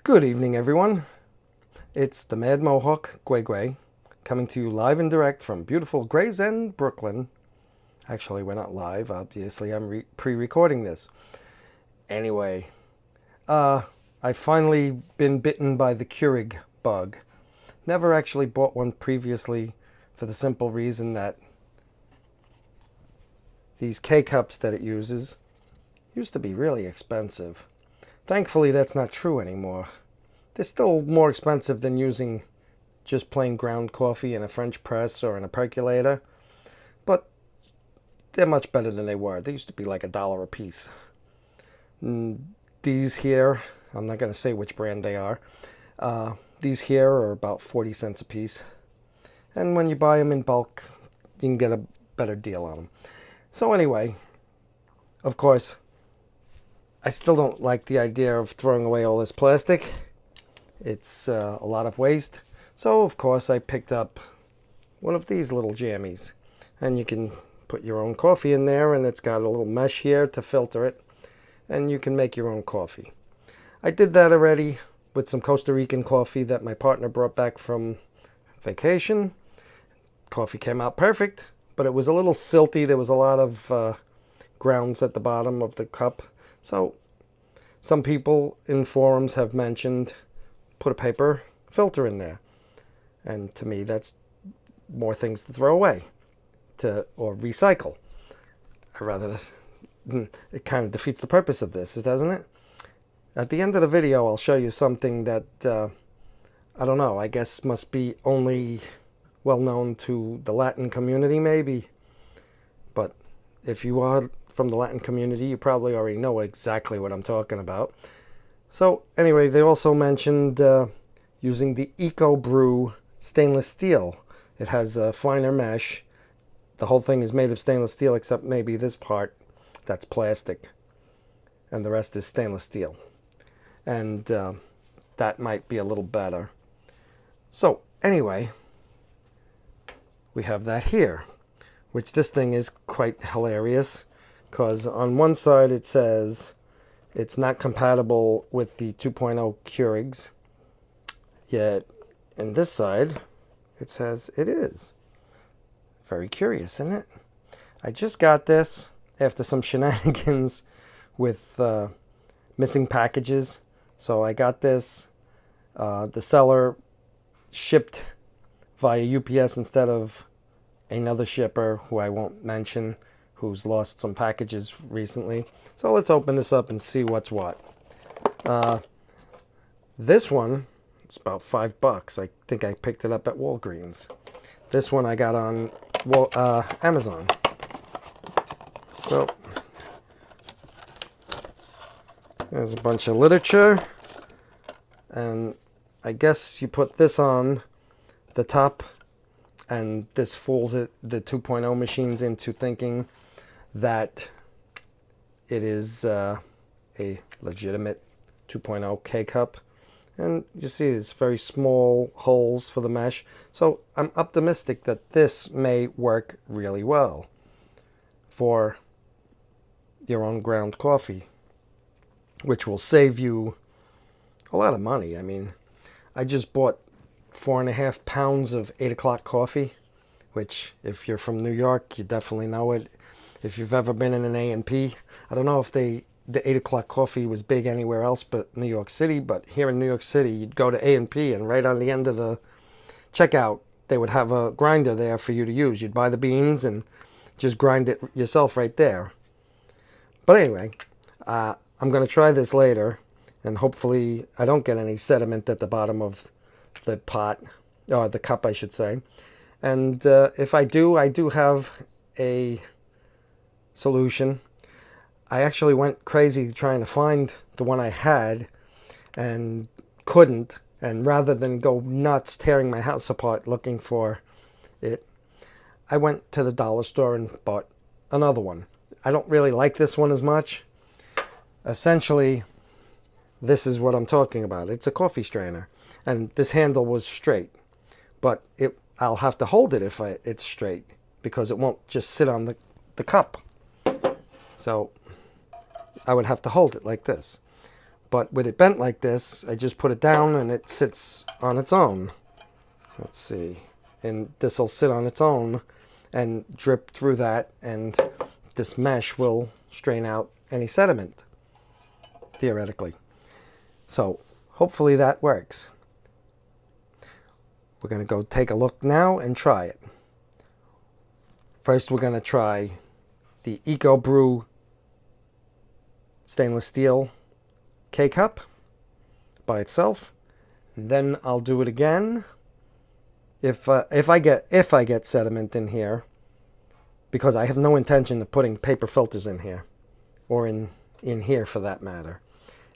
Good evening, everyone. It's the Mad Mohawk, Gwe, coming to you live and direct from beautiful Gravesend, Brooklyn. Actually, we're not live. Obviously, I'm pre-recording this. Anyway, I've finally been bitten by the Keurig bug. Never actually bought one previously for the simple reason that these K-cups that it uses used to be really expensive. Thankfully, that's not true anymore. They're still more expensive than using just plain ground coffee in a French press or in a percolator, but they're much better than they were. They used to be like $1 a piece. These here, I'm not going to say which brand they are. These here are about 40 cents a piece. And when you buy them in bulk, you can get a better deal on them. So anyway, of course, I still don't like the idea of throwing away all this plastic. It's a lot of waste. So of course I picked up one of these little jammies. And you can put your own coffee in there, and it's got a little mesh here to filter it. And you can make your own coffee. I did that already with some Costa Rican coffee that my partner brought back from vacation. Coffee came out perfect, but it was a little silty. There was a lot of grounds at the bottom of the cup. So some people in forums have mentioned put a paper filter in there. And to me, that's more things to throw away or recycle. It kind of defeats the purpose of this, doesn't it? At the end of the video, I'll show you something that, I don't know, I guess must be only well known to the Latin community, maybe. But if you are from the Latin community, you probably already know exactly what I'm talking about. So anyway, they also mentioned using the Ekobrew Stainless Steel. It has a finer mesh. The whole thing is made of stainless steel except maybe this part that's plastic. And the rest is stainless steel. And that might be a little better. So anyway, we have that here, which this thing is quite hilarious. Because on one side it says it's not compatible with the 2.0 Keurigs, yet in this side it says it is. Very curious, isn't it? I just got this after some shenanigans with missing packages. So I got this, the seller shipped via UPS instead of another shipper who I won't mention, who's lost some packages recently. So let's open this up and see what's what. This one, it's about $5. I think I picked it up at Walgreens. This one I got on Amazon. So there's a bunch of literature, and I guess you put this on the top, and this fools the 2.0 machines into thinking that it is a legitimate 2.0 K-cup. And you see these very small holes for the mesh. So I'm optimistic that this may work really well for your own ground coffee, which will save you a lot of money. I mean, I just bought 4.5 pounds of 8 o'clock coffee, which if you're from New York, you definitely know it. If you've ever been in an A&P, I don't know if the 8 o'clock coffee was big anywhere else but New York City, but here in New York City, you'd go to A&P, and right on the end of the checkout, they would have a grinder there for you to use. You'd buy the beans and just grind it yourself right there. But anyway, I'm going to try this later, and hopefully I don't get any sediment at the bottom of the pot, or the cup, I should say. And if I do have a solution. I actually went crazy trying to find the one I had and couldn't. And rather than go nuts tearing my house apart looking for it, I went to the dollar store and bought another one. I don't really like this one as much. Essentially, this is what I'm talking about. It's a coffee strainer. And this handle was straight. But I'll have to hold it if it's straight, because it won't just sit on the cup. So I would have to hold it like this. But with it bent like this, I just put it down and it sits on its own. Let's see. And this will sit on its own and drip through that, and this mesh will strain out any sediment, theoretically. So hopefully that works. We're going to go take a look now and try it. First, we're going to try the Ekobrew Stainless Steel K-Cup by itself. And then I'll do it again if I get sediment in here, because I have no intention of putting paper filters in here, or in here for that matter.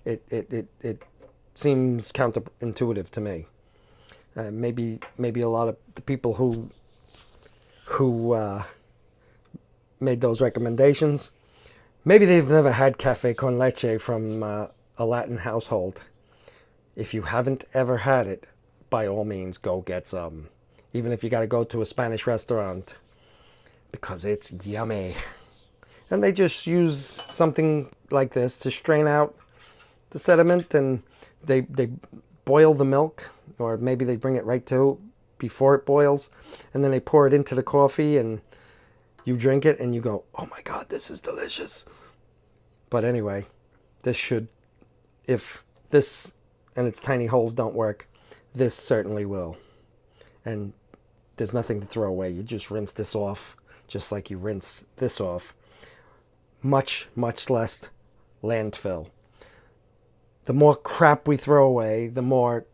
It seems counterintuitive to me. Maybe a lot of the people who made those recommendations, maybe they've never had cafe con leche from a Latin household. If you haven't ever had it, by all means go get some, even if you got to go to a Spanish restaurant, because it's yummy. And they just use something like this to strain out the sediment, and they boil the milk, or maybe they bring it right to before it boils, and then they pour it into the coffee and you drink it and you go, oh my god, this is delicious. But anyway, this should, if this and its tiny holes don't work, this certainly will. And there's nothing to throw away. You just rinse this off just like you rinse this off. Much less landfill. The more crap we throw away, the more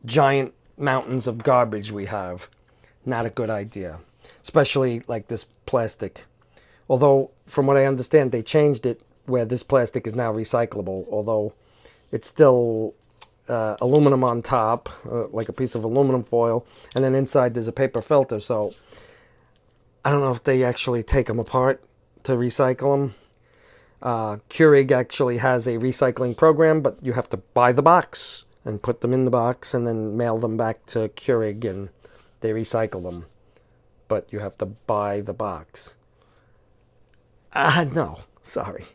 giant mountains of garbage we have. Not a good idea. Especially like this plastic. Although, from what I understand, they changed it where this plastic is now recyclable. Although it's still aluminum on top, like a piece of aluminum foil. And then inside there's a paper filter. So I don't know if they actually take them apart to recycle them. Keurig actually has a recycling program, but you have to buy the box and put them in the box and then mail them back to Keurig and they recycle them. But you have to buy the box. No, sorry.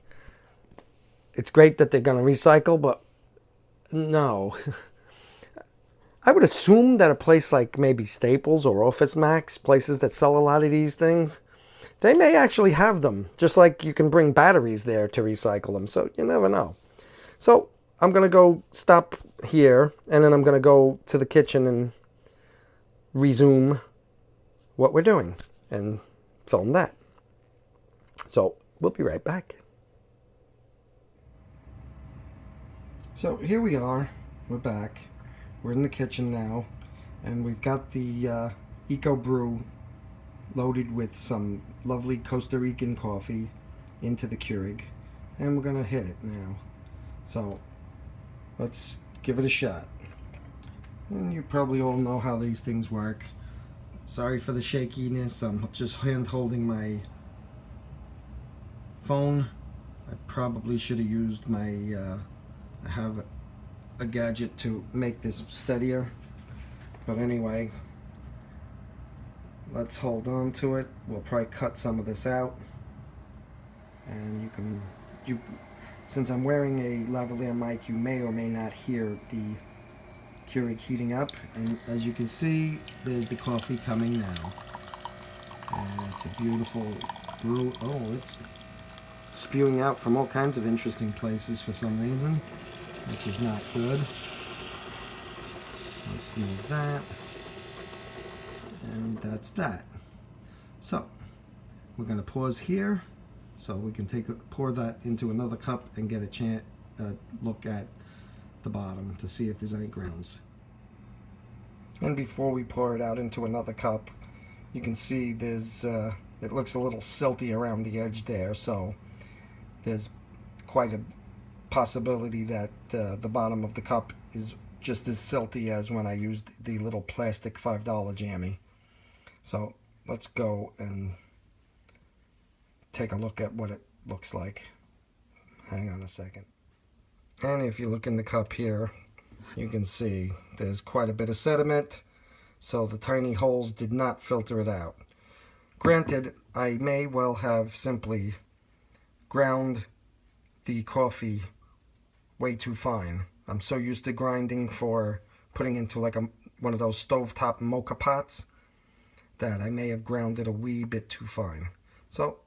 It's great that they're going to recycle, but no. I would assume that a place like maybe Staples or Office Max, places that sell a lot of these things, they may actually have them. Just like you can bring batteries there to recycle them. So you never know. So I'm going to go stop here, and then I'm going to go to the kitchen and resume what we're doing and film that. So we'll be right back. So here we are. We're back. We're in the kitchen now, and we've got the Ekobrew loaded with some lovely Costa Rican coffee into the Keurig, and we're gonna hit it now. So let's give it a shot. And you probably all know how these things work. Sorry for the shakiness. I'm just hand holding my phone. I probably should have used my I have a gadget to make this steadier, but anyway, let's hold on to it. We'll probably cut some of this out, and since I'm wearing a lavalier mic, you may or may not hear the Keurig heating up, and as you can see, there's the coffee coming now, and it's a beautiful brew. Oh, it's spewing out from all kinds of interesting places for some reason, which is not good. Let's move that. And that's that. So we're going to pause here so we can pour that into another cup and get a look at the bottom to see if there's any grounds. And before we pour it out into another cup, you can see there's it looks a little silty around the edge there, so there's quite a possibility that the bottom of the cup is just as silty as when I used the little plastic $5 jammy. So let's go and take a look at what it looks like. Hang on a second. And if you look in the cup here, you can see there's quite a bit of sediment, so the tiny holes did not filter it out. Granted, I may well have simply ground the coffee way too fine. I'm so used to grinding for putting into like one of those stovetop mocha pots that I may have ground it a wee bit too fine. So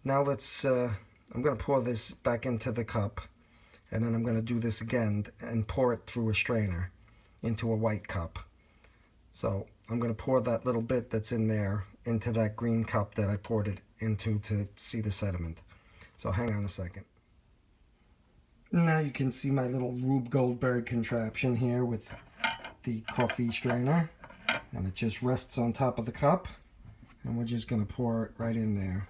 now I'm going to pour this back into the cup, and then I'm going to do this again and pour it through a strainer into a white cup. So I'm going to pour that little bit that's in there into that green cup that I poured it into to see the sediment. So hang on a second. Now you can see my little Rube Goldberg contraption here with the coffee strainer, and it just rests on top of the cup, and we're just going to pour it right in there.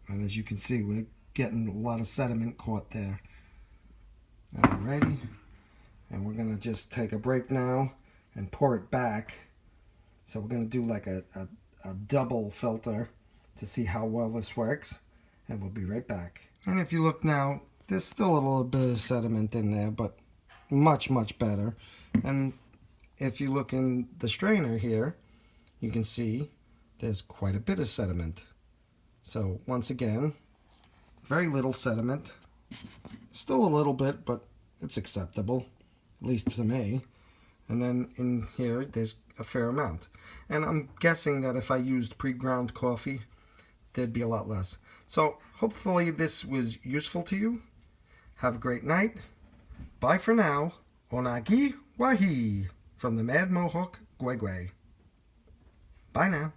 And as you can see, we're getting a lot of sediment caught there. Alrighty, and we're going to just take a break now and pour it back. So we're going to do like a double filter to see how well this works, and we'll be right back. And if you look now, there's still a little bit of sediment in there, but much better. And if you look in the strainer here, you can see there's quite a bit of sediment. So once again, very little sediment, still a little bit, but it's acceptable, at least to me. And then in here there's a fair amount. And I'm guessing that if I used pre-ground coffee, there'd be a lot less. So hopefully this was useful to you. Have a great night. Bye for now. Onagi wahi from the Mad Mohawk Gwegwe. Bye now.